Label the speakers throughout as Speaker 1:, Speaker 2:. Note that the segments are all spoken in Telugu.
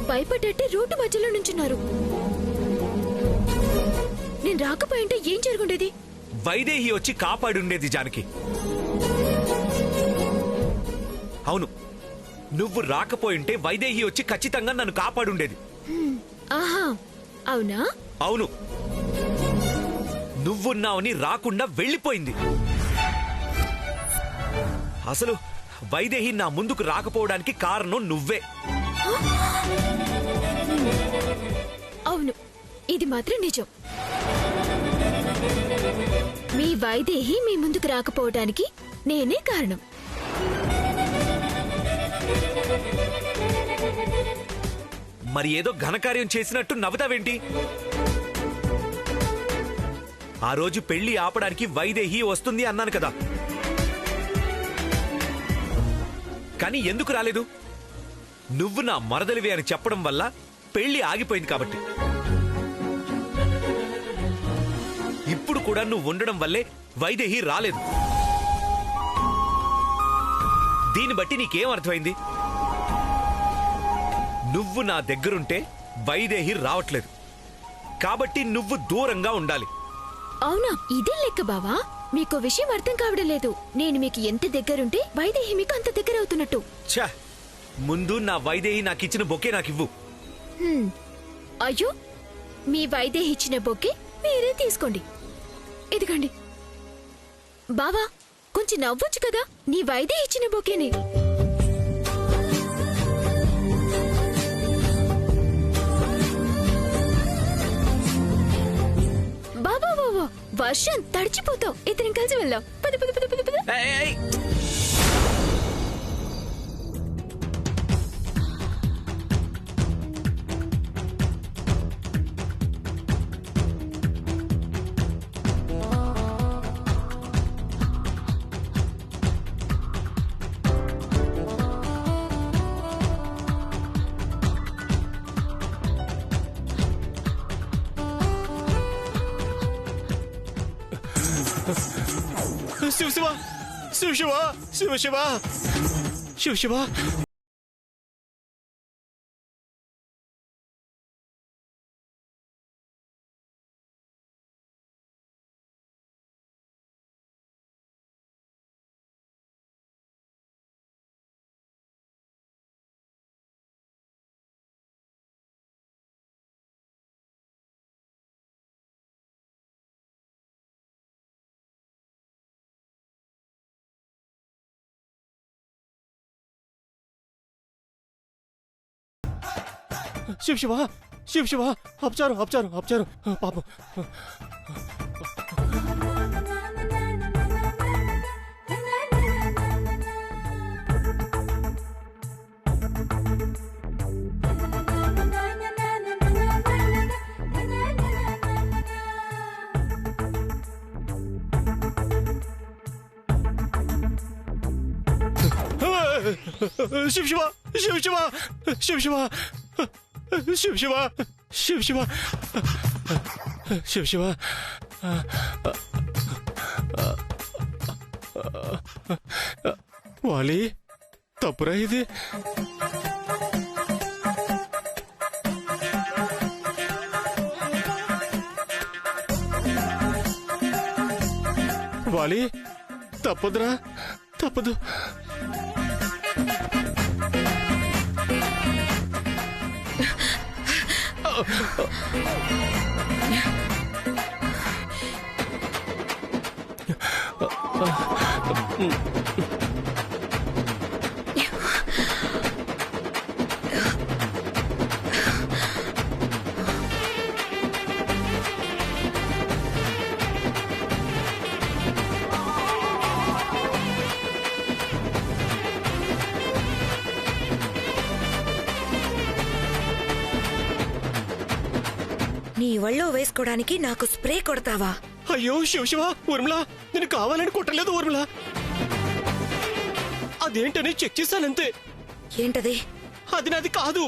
Speaker 1: భయపడ్డట్టే రోడ్డు మధ్యలో నుంచున్నారు. నేను రాకపోయింటే ఏం జరుగుండేది?
Speaker 2: వైదేహి వచ్చి కాపాడుండేది జానకి. అవును, నువ్వు రాకపోయింటే వైదేహి వచ్చి ఖచ్చితంగా నన్ను కాపాడుండేది.
Speaker 1: ఆహా, అవునా?
Speaker 2: అవును, నువ్వున్నావని రాకుండా వెళ్ళిపోయింది. అసలు వైదేహి నా ముందుకు రాకపోవడానికి కారణం నువ్వే.
Speaker 1: అవును, ఇది మాత్రం నిజం. మీ వైదేహి మీ ముందుకు రాకపోవడానికి నేనే కారణం.
Speaker 2: మరి ఏదో ఘనకార్యం చేసినట్టు నవ్వుతావేంటి? ఆ రోజు పెళ్లి ఆపడానికి వైదేహి వస్తుంది అన్నాను కదా, కానీ ఎందుకు రాలేదు? నువ్వు నా మరదలివి అని చెప్పడం వల్ల పెళ్లి ఆగిపోయింది కాబట్టి. ఇప్పుడు కూడా నువ్వు ఉండడం వల్లే వైదేహి రాలేదు. దీన్ని బట్టి నీకేం అర్థమైంది? నువ్వు నా దగ్గరుంటే వైదేహి రావట్లేదు కాబట్టి నువ్వు దూరంగా ఉండాలి.
Speaker 1: అవునా? ఇదే లెక్క బావా. మీకు విషయం అర్థం కావడం లేదు. నేను మీకు ఎంత దగ్గరుంటే వైదేహి మీకు అంత దగ్గర అవుతున్నట్టు.
Speaker 2: ఛా, ముందు నా వైదేహి నాకిచ్చిన బొకే నాకివ్వు.
Speaker 1: అయ్యో, మీ వైదేహి ఇచ్చిన బొకే మీరే తీసుకోండి. ఇదిగండి. బావా, కొంచెం నవ్వొచ్చు కదా. నీ వైదేహి ఇచ్చిన బొకేనే. బాబా బాబా, వర్షం తడిచిపోతావు. ఇద్దరం కలిసి వెళ్దాం. పద పద పద పద పద.
Speaker 3: శివ శివ శివ శివ శివ శివ శివ శివ. శివ శివ శివ శివ అపచారు అపచారు అపచారు పాపం. శివ శివ శివ శివ శివ శివ శివ శివ శివ శివ శివ శివ. వాలి, తప్పురా ఇది. వాలి, తప్పదురా, తప్పదు.
Speaker 4: నీ ఒళ్ళో వేసుకోవడానికి నాకు స్ప్రే కొడతావా?
Speaker 3: అయ్యో శివ శివ, ఊర్మిళ, నేను కావాలని కొట్టలేదు ఊర్మిళ. అదేంటని చెక్ చేశానంతే.
Speaker 4: ఏంటది?
Speaker 3: అది నాది కాదు,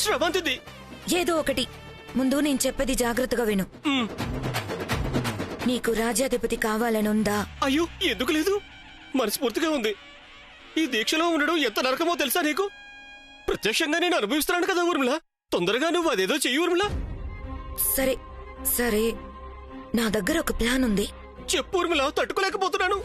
Speaker 3: శ్రవంతిది.
Speaker 4: ఏదో ఒకటి. ముందు నేను చెప్పేది జాగ్రత్తగా విను. నీకు రాజ్యాధిపతి కావాలనుందా?
Speaker 3: అయ్యో, ఎందుకు లేదు, మనస్ఫూర్తిగా ఉంది. ఈ దీక్షలో ఉండడం ఎంత నరకమో తెలుసా నీకు? ప్రత్యక్షంగా నేను అనుభవిస్తున్నాను కదా ఊర్మిళ. తొందరగా నువ్వు అదేదో చెయ్యి ఊర్మిళ.
Speaker 4: సరే సరే, నా దగ్గర ఒక ప్లాన్ ఉంది.
Speaker 3: చెప్పు ఊర్మిళ, తట్టుకోలేకపోతున్నాను.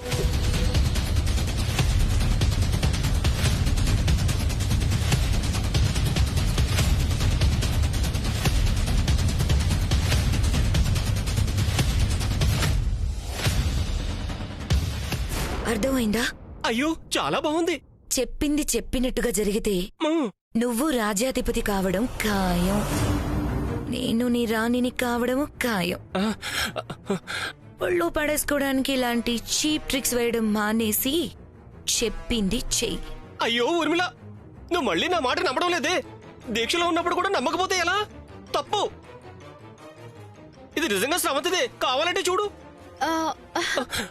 Speaker 4: అర్థమైందా?
Speaker 3: అయ్యో చాలా బాగుంది.
Speaker 4: చెప్పింది చెప్పినట్టుగా జరిగితే
Speaker 3: మ్,
Speaker 4: నువ్వు రాజ్యాధిపతి కావడం ఖాయం, నేను నీ రాణిని కావడం ఖాయం.
Speaker 3: ఆ,
Speaker 4: ఒళ్ళు పడేసుకోవడానికి ఇలాంటి చీప్ ట్రిక్స్ వేయడం మానేసి చెప్పింది చెయ్యి.
Speaker 3: అయ్యో ఊర్మిళ, నువ్వు మళ్ళీ నా మాట నమ్మడం లేదే. దీక్షలో ఉన్నప్పుడు కూడా నమ్మకపోతే ఎలా? తప్పు. ఇది నిజంగా శ్రవంతిదే, కావాలంటే చూడు.
Speaker 1: ఆ,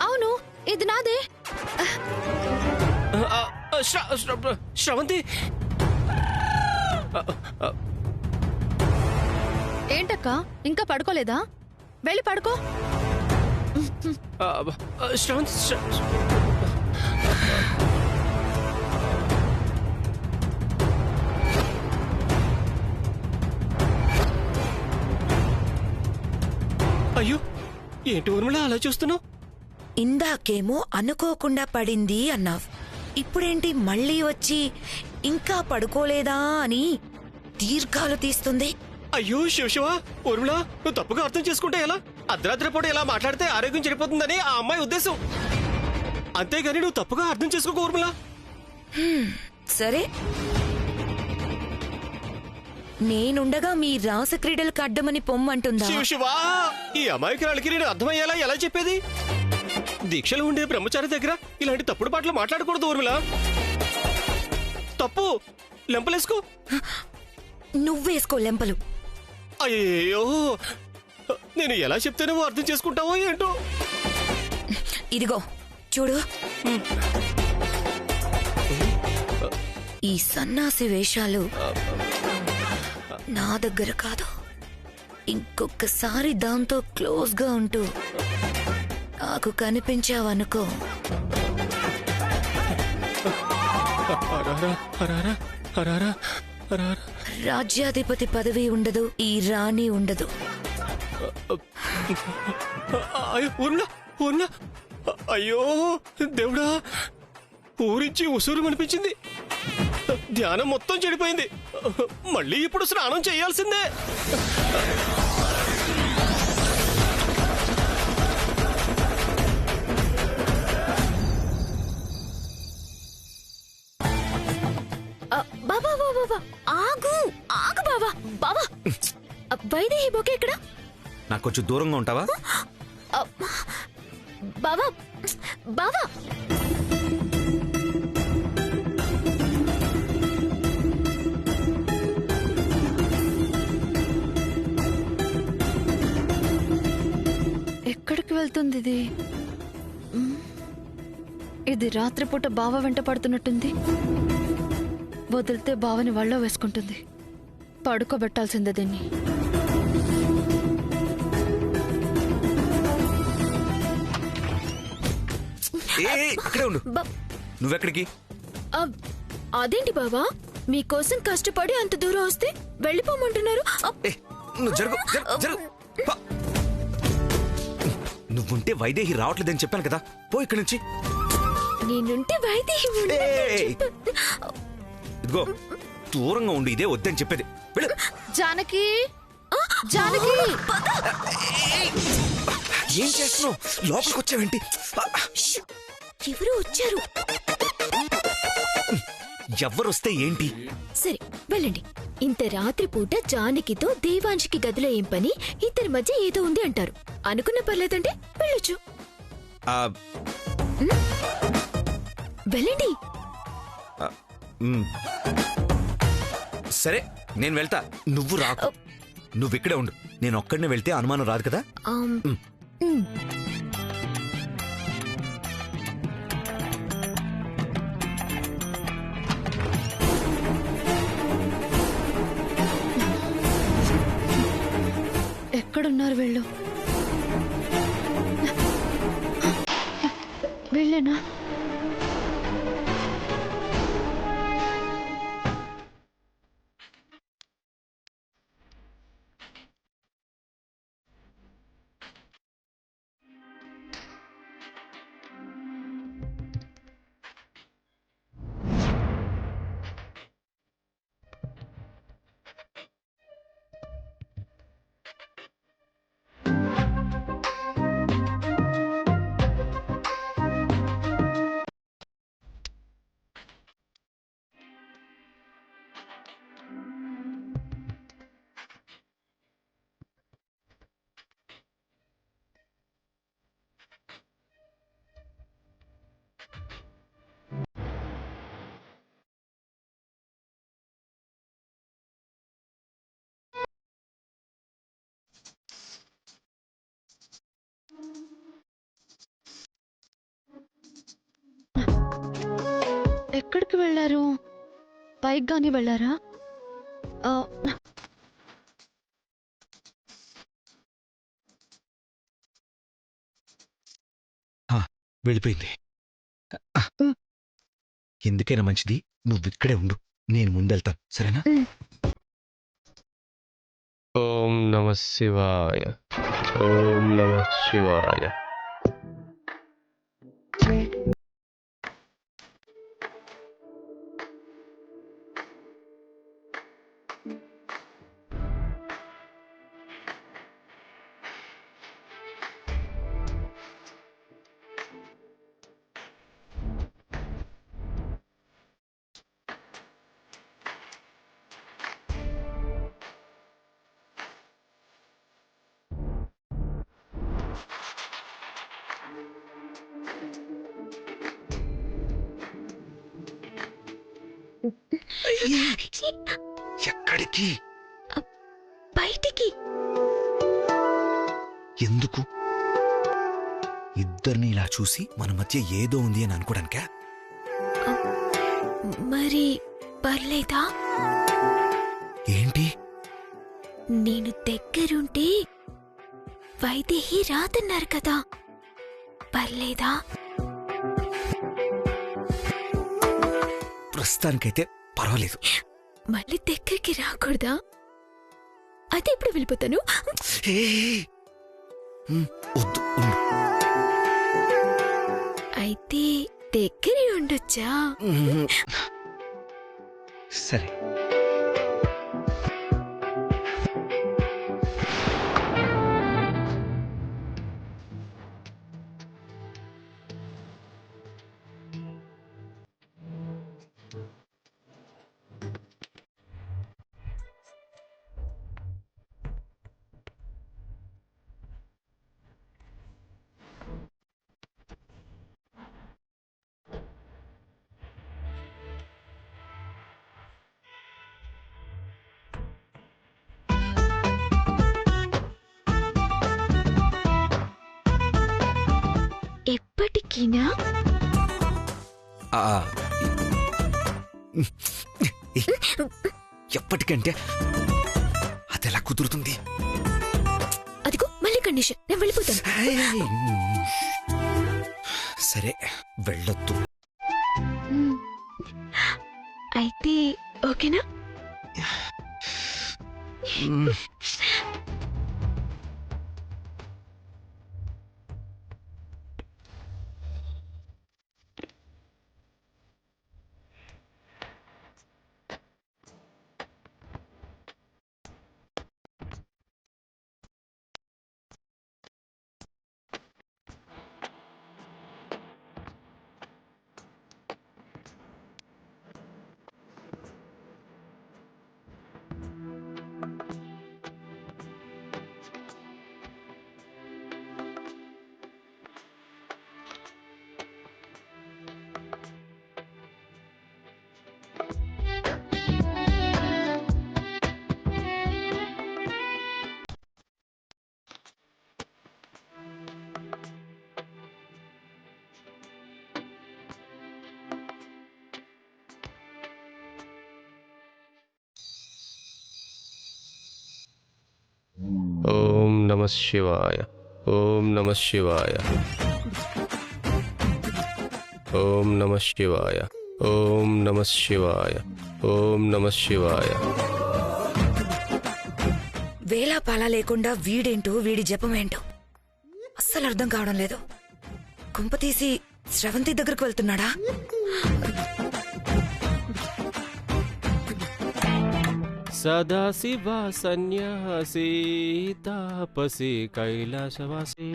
Speaker 1: అవును, ఇది నాదే.
Speaker 3: ఆ, ఆ, శ్రవంతి.
Speaker 1: ఏంటక్క, ఇంకా పడుకోలేదా? వెళ్ళి పడుకో.
Speaker 3: ఆ, శ్రవంతి అయ్యో, ఏంటి ఊర్మిళ అలా చూస్తున్నావు?
Speaker 4: ఇందాకేమో అనుకోకుండా పడింది అన్నావ్, ఇప్పుడేంటి మళ్ళీ వచ్చి ఇంకా పడుకోలేదా అని దీర్ఘాలు తీస్తుంది?
Speaker 3: అయ్యో శివ, ఊర్మిళ నువ్వు తప్పుగా అర్థం చేసుకుంటే ఎలా? అర్ధరాత్రి పూట ఇలా మాట్లాడితే ఆరోగ్యం చెడిపోతుందని ఆ అమ్మాయి ఉద్దేశం. అంతేగాని నువ్వు తప్పుగా అర్థం చేసుకోకు ఊర్మిళ.
Speaker 4: సరే, నేనుండగా మీ రాసక్రీడలకు అడ్డమని పొమ్మంటుందా?
Speaker 3: శివా, ఈ అమాయకురాలకి నేను అర్థమయ్యేలా ఎలా చెప్పేది? దీక్షలో ఉండే బ్రహ్మచారి దగ్గర ఇలాంటి తప్పుడు పాటలు మాట్లాడకూడదు ఊర్మిళ. తప్పు. లెంపలేసుకో.
Speaker 4: నువ్వేసుకో లెంపలు.
Speaker 3: అయ్యో, నేను ఎలా చెప్తే నువ్వు అర్థం చేసుకుంటావో ఏంటో.
Speaker 4: ఇదిగో చూడు, ఈ సన్నాసి వేషాలు నా దగ్గర కాదు. ఇంకొకసారి దాంతో క్లోజ్ గా ఉంటూ నాకు కనిపించావనుకో, రాజ్యాధిపతి పదవి ఉండదు, ఈ రాణి ఉండదు.
Speaker 3: ఊర్మిళ, ఊర్మిళ, అయ్యో దేవుడా, ఊరించి ఉసూరు అనిపించింది. ధ్యానం మొత్తం చెడిపోయింది. మళ్ళీ ఇప్పుడు స్నానం చేయాల్సిందే.
Speaker 1: బాబా బాబా బాబా, ఆగు ఆగు బాబా. బాబా, వైదేహి బొకే ఎక్కడ?
Speaker 2: నాకు కొంచెం దూరంగా ఉంటావా?
Speaker 1: బాబా బాబా, ఎక్కడికి వెళ్తుంది ఇది? ఇది రాత్రిపూట బావ వెంట పడుతున్నట్టుంది. వదిలితే బావని వళ్ళో వేసుకుంటుంది. పడుకోబెట్టాల్సిందే దీన్ని.
Speaker 2: ఇక్కడే ఉండు. నువ్వెక్కడికి?
Speaker 1: అదేంటి బావా, మీకోసం కష్టపడి అంత దూరం వస్తే వెళ్ళిపోమంటున్నారు.
Speaker 2: నువ్వు జరుగు జరుగు జరుగు. పా. నువ్వుంటే వైదేహి రావట్లేదని చెప్పాను కదా, పో ఇక్కడి నుంచి.
Speaker 1: నేనుంటే వైదేహి
Speaker 2: ఇదిగో దూరంగా ఉండి, ఇదే వద్దని చెప్పేది. వెళ్ళు.
Speaker 1: జానకి, జానకి,
Speaker 2: ఏం చేస్తున్నావు? లోపలికి వచ్చావేంటి?
Speaker 1: ఎవరు వచ్చారు?
Speaker 2: ఎవరొస్తే ఏంటి?
Speaker 1: సరే వెళ్ళండి. ఇంత రాత్రిపూట జానకితో దేవాంశికి గదిలో ఏం పని? ఇద్దరి మధ్య ఏదో ఉంది అంటారు. అనుకున్న పర్లేదంటే వెళ్ళొచ్చు. వెళ్ళండి.
Speaker 2: సరే నేను వెళ్తా, నువ్వు రాకు. నువ్విక్కడే ఉండు. నేను ఒక్కడనే వెళ్తే అనుమానం రాదు కదా.
Speaker 1: ఎక్కడున్నారు వీళ్ళు? వీళ్ళేనా?
Speaker 5: ఎక్కడికి వెళ్ళారు? పైకి గాని వెళ్ళారా? ఆ,
Speaker 6: వెళ్ళిపోయింది. ఎందుకైనా మంచిది నువ్వు ఇక్కడే ఉండు, నేను ముందెళ్తాను, సరేనా?
Speaker 3: ఓం నమ శివాయ. ఓం నమ శివాయ.
Speaker 6: ఎక్కడికి?
Speaker 1: బయటికి.
Speaker 6: ఎందుకు? ఇద్దరిని ఇలా చూసి మన మధ్య ఏదో ఉంది అని అనుకోడానికా?
Speaker 1: మరి పర్లేదా?
Speaker 6: ఏంటి?
Speaker 1: నేను దగ్గరుంటే వైదేహి రాదన్నారు కదా, పర్లేదా?
Speaker 6: ప్రస్తుతానికైతే పర్వాలేదు.
Speaker 1: మళ్ళీ దగ్గరికి రాకూడదా? అయితే ఇప్పుడు వెళ్ళిపోతాను.
Speaker 6: ఏ, వద్దు, ఉండు.
Speaker 1: అయితే దగ్గరే ఉండొచ్చా?
Speaker 6: సరే.
Speaker 1: ఎప్పటికీనా?
Speaker 6: ఎప్పటికంటే అదెలా కుదురుతుంది?
Speaker 1: అదిగో మళ్ళీ కండిషన్, నేను వెళ్ళిపోతాను.
Speaker 6: సరే, వెళ్ళొద్దు.
Speaker 1: అయితే ఓకేనా?
Speaker 3: ఓం నమ శివాయ. ఓం నమ శివాయ. ఓం నమ శివాయ. ఓం నమ శివాయ. ఓం నమ శివాయ.
Speaker 4: వేలాపాలా లేకుండా వీడేంటో వీడి జపమేంటో అస్సలు అర్థం కావడం లేదు. కుంపతీసి శ్రవంతి దగ్గరకు వెళ్తున్నాడా?
Speaker 3: సదాశివ సన్యాసి తాపసి కైలాసవాసి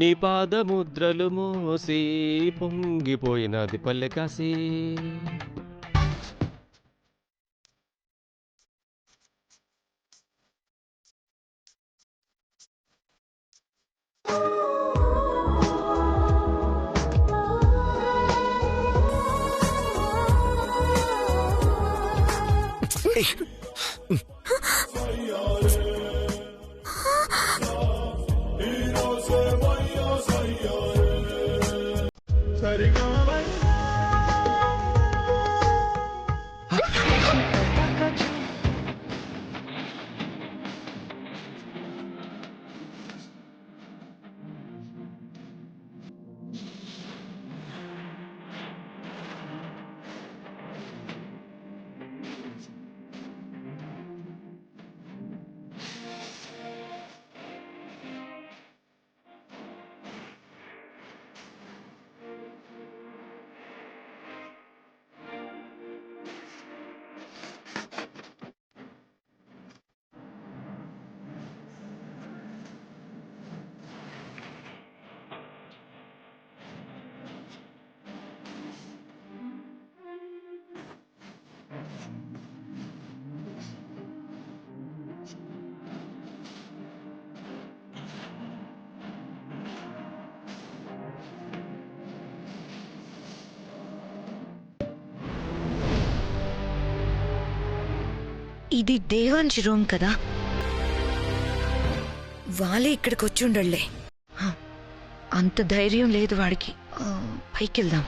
Speaker 3: నీ పాదముద్రలు మోసి పొంగిపోయినది పల్లెకాసి.
Speaker 4: ఇది దేవాంశి రూమ్ కదా, వాళ్ళే ఇక్కడికి వచ్చి ఉండళ్లే. అంత ధైర్యం లేదు వాడికి. పైకి వెళ్దాం.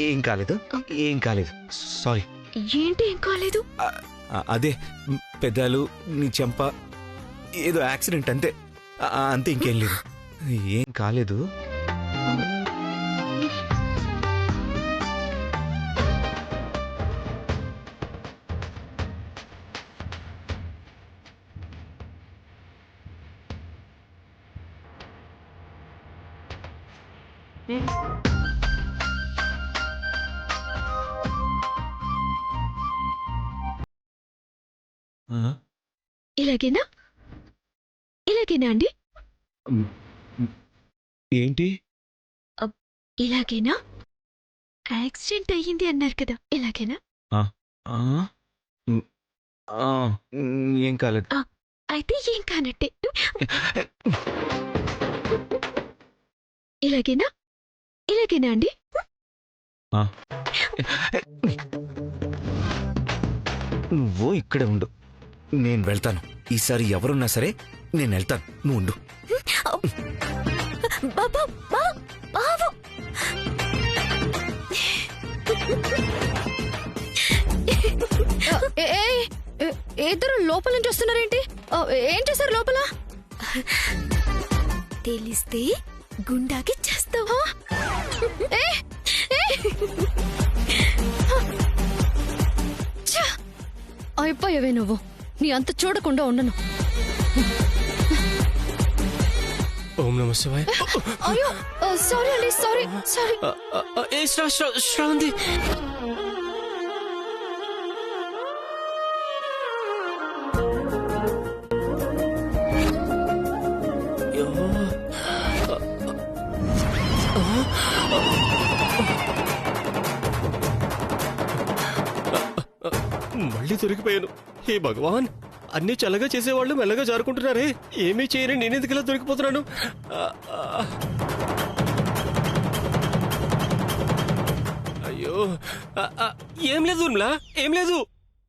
Speaker 6: ఏం కాలేదు, ఏం కాలేదు. సారీ.
Speaker 1: ఏంటి ఏం కాలేదు?
Speaker 2: అదే పెదాలు, నీ చెంప ఏదో యాక్సిడెంట్ అంతే. అంతే, ఇంకేం లేదు.
Speaker 6: ఏం కాలేదు.
Speaker 1: ఇలాగేనా? ఇలాగేనా అండి?
Speaker 6: ఏంటి?
Speaker 1: ఇలాగేనా? యాక్సిడెంట్ అయ్యింది అన్నారు కదా, ఇలాగేనా?
Speaker 6: ఏం కాలేదు.
Speaker 1: అయితే ఏం కానట్టే. ఇలాగేనా? ఇలాగేనా అండి?
Speaker 6: నువ్వు ఇక్కడే ఉండు,
Speaker 2: నేను వెళ్తాను. ఈసారి ఎవరున్నా సరే నేను వెళ్తాను, నువ్వు ఉండు.
Speaker 1: బాబా, బాబు. ఇద్దరు లోపల నుంచి వస్తున్నారేంటి? ఏం చేశారు లోపల? తెలిస్తే గుండాకి చేస్తావా?
Speaker 5: అయిపోయావే నువ్వు. నీ అంత చూడకుండా ఉండను.
Speaker 3: ఓం నమ శివాయ.
Speaker 5: అయ్యో సారీ అండి, సారీ.
Speaker 3: ఏ శ్రావంతి, మళ్ళీ దొరికిపోయాను. హే భగవాన్, అన్ని చల్లగా చేసేవాళ్ళు మెల్లగా జారుకుంటున్నారే. ఏమీ చేయని నేనెందుకు ఇలా దొరికిపోతున్నాను? అయ్యో, ఏం లేదు ఊర్మిళ, ఏం లేదు.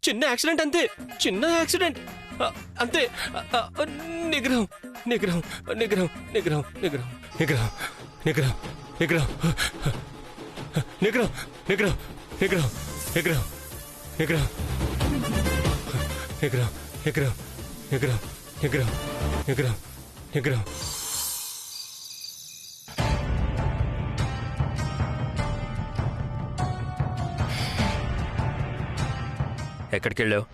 Speaker 3: చిన్న యాక్సిడెంట్ అంతే, చిన్న యాక్సిడెంట్ అంతే. నిగ్రహం నిగ్రహం నిగ్రహం నిగ్రహం నిగ్రహం నిగ్రహం నిగ్రహం నిగ్రహం నిగ్రహం నిగ్రహం నిగ్రహం నిగ్రహం నిగ్రహం నిగ్రహం నిగ్రహం నిగ్రహం నిగ్రహం నిగ్రహం నిగ్రహం.
Speaker 2: ఎక్కడికి వెళ్ళావు?